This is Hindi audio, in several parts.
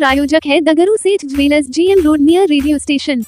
प्रायोजक है दगरू सेठ jewellers, GM road near radio station.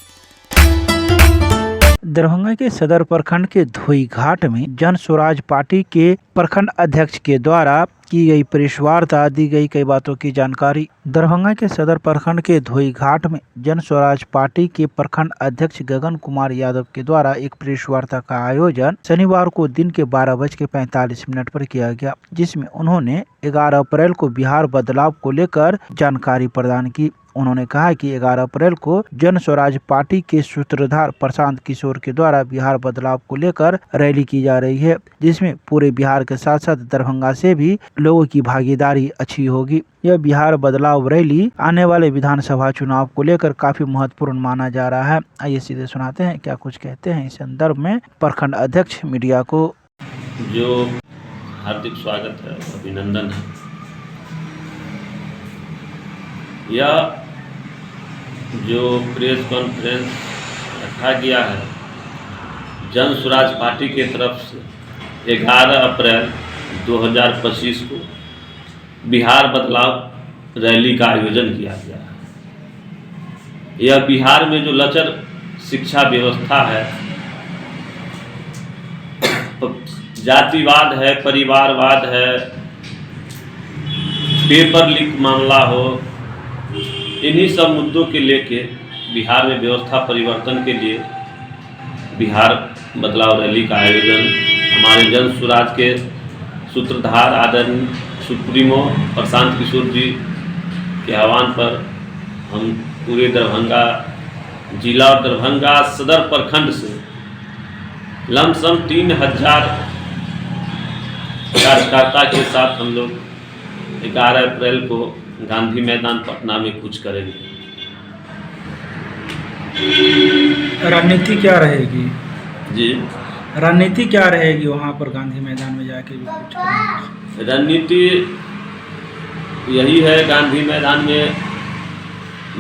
Darbhanga के सदर प्रखंड के धोई घाट में जन स्वराज पार्टी के प्रखंड अध्यक्ष के द्वारा की गई प्रेस वार्ता दी गई कई बातों की जानकारी। दरभंगा के सदर प्रखंड के धोई घाट में जन स्वराज पार्टी के प्रखंड अध्यक्ष गगन कुमार यादव के द्वारा एक प्रेस वार्ता का आयोजन शनिवार को दिन के 12:45 पर किया गया, जिसमें उन्होंने 11 अप्रैल को बिहार बदलाव को लेकर जानकारी प्रदान की। उन्होंने कहा कि 11 अप्रैल को जन स्वराज पार्टी के सूत्रधार प्रशांत किशोर के द्वारा बिहार बदलाव को लेकर रैली की जा रही है, जिसमें पूरे बिहार के साथ साथ दरभंगा से भी लोगों की भागीदारी अच्छी होगी। यह बिहार बदलाव रैली आने वाले विधानसभा चुनाव को लेकर काफी महत्वपूर्ण माना जा रहा है। आइए सीधे सुनाते हैं क्या कुछ कहते हैं इस संदर्भ में प्रखंड अध्यक्ष मीडिया को। जो हार्दिक स्वागत है, अभिनंदन है। यह जो प्रेस कॉन्फ्रेंस रखा गया है जन स्वराज पार्टी के तरफ से 11 अप्रैल 2025 को बिहार बदलाव रैली का आयोजन किया गया है। यह बिहार में जो लचर शिक्षा व्यवस्था है, जातिवाद है, परिवारवाद है, पेपर लीक मामला हो, इन्हीं सब मुद्दों के लेके बिहार में व्यवस्था परिवर्तन के लिए बिहार बदलाव रैली का आयोजन हमारे जन स्वराज के सूत्रधार आदरणीय सुप्रीमो प्रशांत किशोर जी के आह्वान पर हम पूरे दरभंगा जिला और दरभंगा सदर प्रखंड से लमसम 3000 कार्यकर्ता के साथ हम लोग 11 अप्रैल को गांधी मैदान पटना में कुछ करेंगे। रणनीति क्या रहेगी? जी, रणनीति क्या रहेगी वहाँ पर गांधी मैदान में जाके जो कुछ करेंगे? रणनीति यही है, गांधी मैदान में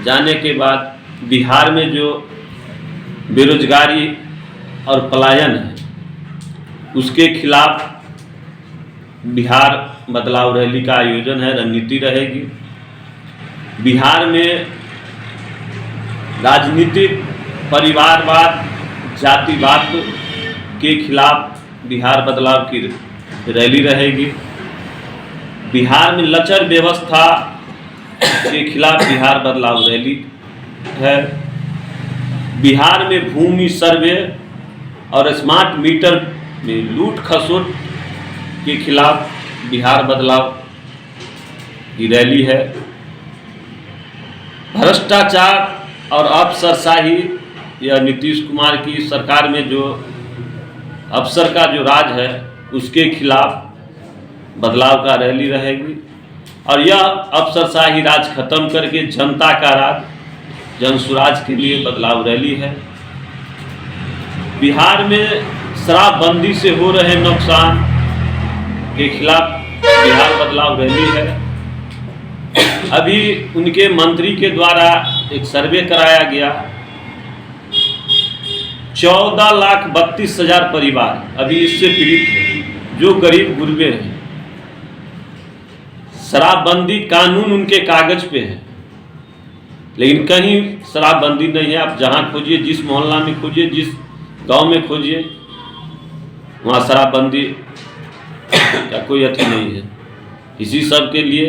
जाने के बाद बिहार में जो बेरोजगारी और पलायन है उसके खिलाफ बिहार बदलाव रैली का आयोजन है। रणनीति रहेगी बिहार में राजनीतिक परिवारवाद जातिवाद के खिलाफ बिहार बदलाव की रैली रहेगी। बिहार में लचर व्यवस्था के खिलाफ बिहार बदलाव रैली है। बिहार में भूमि सर्वे और स्मार्ट मीटर में लूट खसोट के खिलाफ बिहार बदलाव की रैली है। भ्रष्टाचार और अफसरशाही, यह नीतीश कुमार की सरकार में जो अफसर का जो राज है उसके खिलाफ बदलाव का रैली रहेगी। और यह अफसरशाही राज खत्म करके जनता का राज, जन स्वराज के लिए बदलाव रैली है। बिहार में शराबबंदी से हो रहे नुकसान के खिलाफ बिहार बदलाव रैली है। अभी उनके मंत्री के द्वारा एक सर्वे कराया गया, 14,32,000 परिवार अभी इससे पीड़ित हैं, जो गरीब गुरबे हैं। शराबबंदी कानून उनके कागज पे है, लेकिन कहीं शराबबंदी नहीं है। आप जहाँ खोजिए, जिस मोहल्ला में खोजिए, जिस गांव में खोजिए, वहाँ शराबबंदी का कोई अति नहीं है। इसी सब के लिए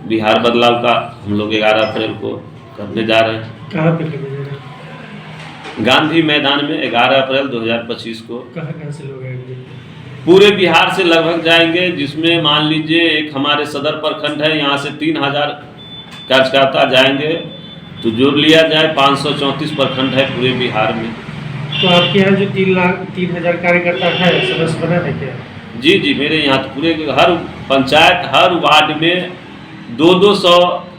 बिहार बदलाव का हम लोग 11 अप्रैल को करने जा रहे हैं। कहाँ पे करने जा रहे हैं? गांधी मैदान में 11 अप्रैल 2025 को। कहाँ से लोग आएंगे? पूरे बिहार से लगभग जाएंगे, जिसमें मान लीजिए एक हमारे सदर प्रखंड है, यहाँ से 3000 कार्यकर्ता जाएंगे, तो जोड़ लिया जाए 534 प्रखंड है पूरे बिहार में। तो आपके यहाँ जो 3,000 कार्यकर्ता है, सदस्य बना है क्या? जी, मेरे यहाँ तो पूरे हर पंचायत, हर वार्ड में 200,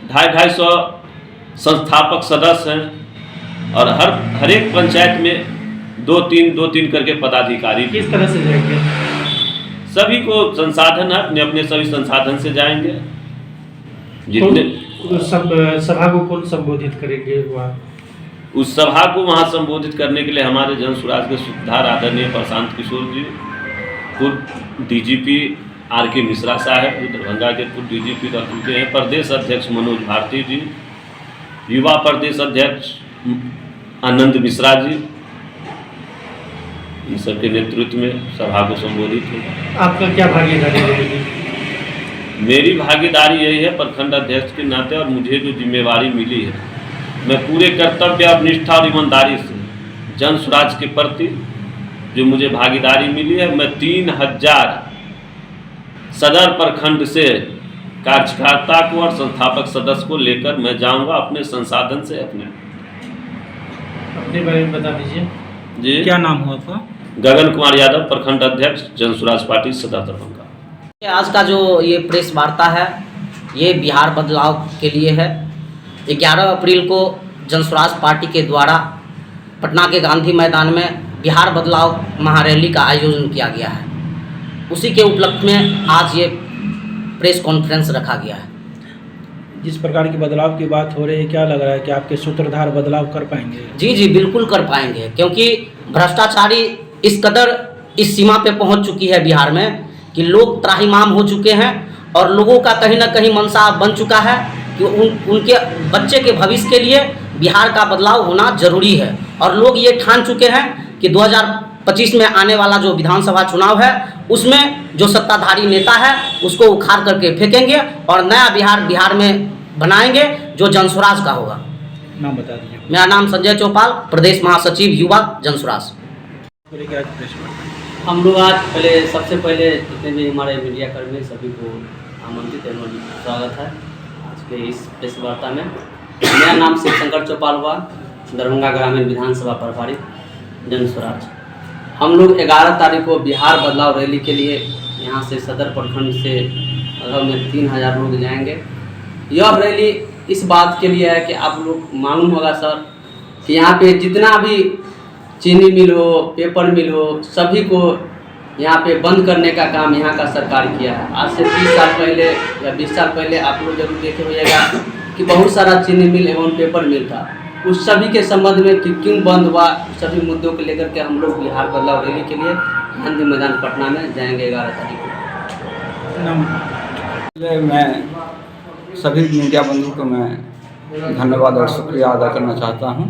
250 संस्थापक सदस्य हैं और हर एक पंचायत में 2-3 करके पदाधिकारी। किस तरह से जाएंगे? सभी को संसाधन है, अपने अपने सभी संसाधन से जाएंगे। जितने सभा को कौन संबोधित करेंगे वहाँ? उस सभा को वहाँ संबोधित करने के लिए हमारे जन स्वराज के सूत्रधार आदरणीय प्रशांत किशोर जी, पूर्व DGP R.K. मिश्रा साहब, जो दरभंगा के पूर्व DGP रह चुके हैं, प्रदेश अध्यक्ष मनोज भारती जी, युवा प्रदेश अध्यक्ष आनंद मिश्रा जी, इन सबके नेतृत्व में सभा को संबोधित होगा। आपका क्या भागीदारी रहेगी? मेरी भागीदारी यही है, प्रखंड अध्यक्ष के नाते और मुझे जो जिम्मेवारी मिली है, मैं पूरे कर्तव्य और निष्ठा और ईमानदारी से जन स्वराज के प्रति जो मुझे भागीदारी मिली है, मैं 3000 सदर प्रखंड से कार्यकर्ता को और संस्थापक सदस्य को लेकर मैं जाऊंगा अपने संसाधन से। अपने बारे में बता दीजिए जी। क्या नाम हुआ आपका? गगन कुमार यादव, प्रखंड अध्यक्ष जन स्वराज पार्टी सदर दरभंगा। आज का जो ये प्रेस वार्ता है, ये बिहार बदलाव के लिए है। 11 अप्रैल को जन स्वराज पार्टी के द्वारा पटना के गांधी मैदान में बिहार बदलाव महारैली का आयोजन किया गया है। उसी के उपलक्ष्य में आज ये प्रेस कॉन्फ्रेंस रखा गया है। जिस प्रकार की बदलाव की बात हो रही है, क्या लग रहा है कि आपके सूत्रधार बदलाव कर पाएंगे? जी जी, बिल्कुल कर पाएंगे, क्योंकि भ्रष्टाचारी इस कदर इस सीमा पे पहुंच चुकी है बिहार में कि लोग त्राहिमाम हो चुके हैं और लोगों का कहीं ना कहीं मनसा बन चुका है कि उनके बच्चे के भविष्य के लिए बिहार का बदलाव होना जरूरी है। और लोग ये ठान चुके हैं कि 2025 में आने वाला जो विधानसभा चुनाव है, उसमें जो सत्ताधारी नेता है उसको उखाड़ करके फेंकेंगे और नया बिहार में बनाएंगे जो जनस्वराज का होगा। नाम बता दीजिए। मेरा नाम संजय चौपाल, प्रदेश महासचिव युवा जनस्वराज। हम लोग आज सबसे पहले जितने भी हमारे मीडिया कर्मी सभी को आमंत्रित एवं स्वागत है आज के इस प्रेस वार्ता में। मेरा नाम शिव शंकर चौपाल हुआ, दरभंगा ग्रामीण विधानसभा प्रभारी जन स्वराज। हम लोग 11 तारीख को बिहार बदलाव रैली के लिए यहाँ से सदर प्रखंड से लगभग में 3000 लोग जाएंगे। यह रैली इस बात के लिए है कि आप लोग मालूम होगा सर कि यहाँ पे जितना भी चीनी मिल हो, पेपर मिल हो, सभी को यहाँ पे बंद करने का काम यहाँ का सरकार किया है। आज से 30 साल पहले या 20 साल पहले आप लोग जरूर देखे होइएगा कि बहुत सारा चीनी मिल एवं पेपर मिल था। उस सभी के संबंध में कि क्यों बंद हुआ, सभी मुद्दों को लेकर के हम लोग बिहार बदलाव रैली के लिए गांधी मैदान पटना में जाएंगे 11 तारीख को। मैं सभी मीडिया बंधु को मैं धन्यवाद और शुक्रिया अदा करना चाहता हूँ।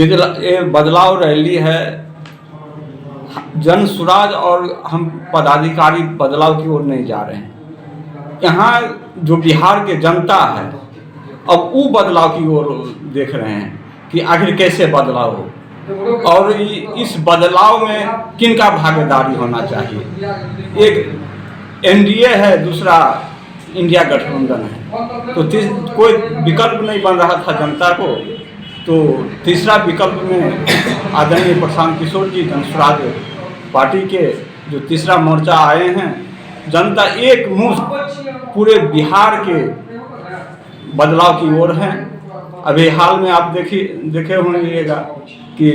ये बदलाव रैली है, जन स्वराज और हम पदाधिकारी बदलाव की ओर नहीं जा रहे हैं। यहाँ जो बिहार के जनता है अब वो बदलाव की ओर देख रहे हैं कि आखिर कैसे बदलाव हो और इस बदलाव में किनका भागीदारी होना चाहिए। एक NDA है, दूसरा इंडिया गठबंधन है, तो कोई विकल्प नहीं बन रहा था जनता को। तो तीसरा विकल्प में आदरणीय प्रशांत किशोर जी जन स्वराज पार्टी के जो तीसरा मोर्चा आए हैं, जनता एक मुश्त पूरे बिहार के बदलाव की ओर है। अभी हाल में आप देखे होंगेगा कि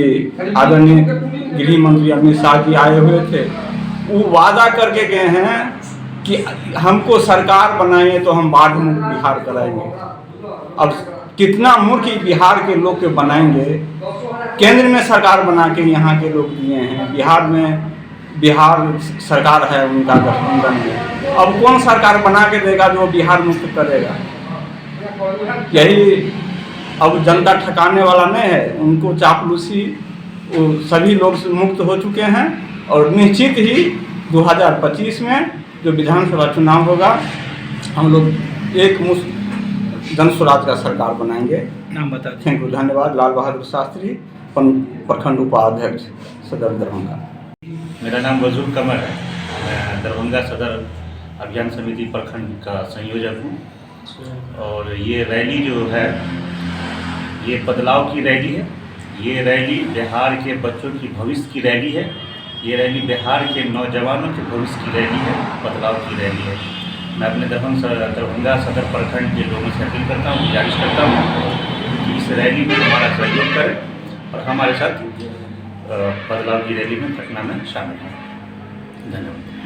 आदरणीय गृह मंत्री अमित शाह जी आए हुए थे। वो वादा करके गए हैं कि हमको सरकार बनाएंगे तो हम बाढ़ मुक्त बिहार कराएंगे। अब कितना मूर्ख बिहार के लोग के बनाएंगे। केंद्र में सरकार बना के यहाँ के लोग दिए हैं, बिहार सरकार है उनका गठबंधन में। अब कौन सरकार बना के देगा जो बिहार मुक्त करेगा? यही अब जनता ठकाने वाला नहीं है, उनको चापलूसी सभी लोग मुक्त हो चुके हैं और निश्चित ही 2025 में जो विधानसभा चुनाव होगा हम लोग एक मुश्त जन स्वराज का सरकार बनाएंगे। नाम बता दीजिए। थैंक यू, धन्यवाद। लाल बहादुर शास्त्री, प्रखंड उपाध्यक्ष सदर दरभंगा। मेरा नाम वजूर कमर है, मैं दरभंगा सदर अभियान समिति प्रखंड का संयोजक हूँ। और ये रैली जो है ये बदलाव की रैली है। ये रैली बिहार के बच्चों की भविष्य की रैली है। ये रैली बिहार के नौजवानों के भविष्य की रैली है, बदलाव की रैली है। मैं अपने दरभंगा सदर प्रखंड के लोगों से अपील करता हूँ, गुजारिश करता हूँ कि इस रैली में हमारा सहयोग करें और हमारे साथ बदलाव की रैली में पटना में शामिल हों। धन्यवाद।